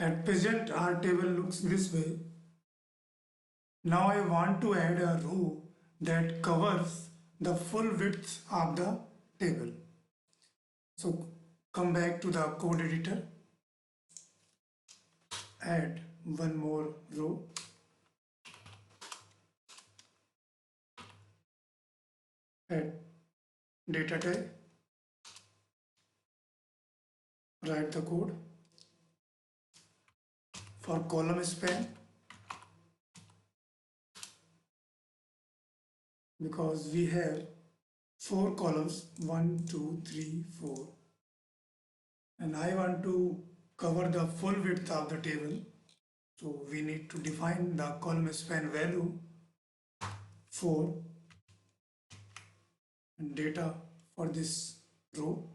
At present, our table looks this way. Now I want to add a row that covers the full width of the table. So come back to the code editor, add one more row, add data type, write the code for column span, because we have 4 columns 1, 2, 3, 4, and I want to cover the full width of the table. So we need to define the column span value 4 and data for this row.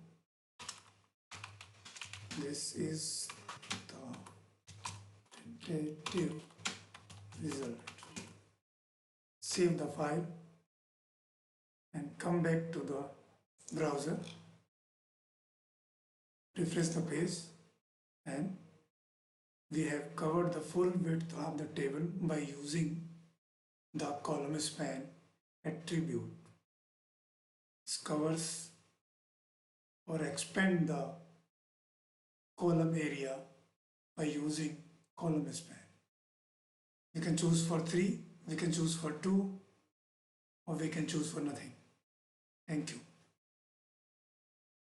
This is the tentative result. Save the file and come back to the browser, refresh the page, and we have covered the full width of the table by using the column span attribute. This covers or expand the column area by using column span. We can choose for 3, we can choose for 2, or we can choose for nothing. Thank you.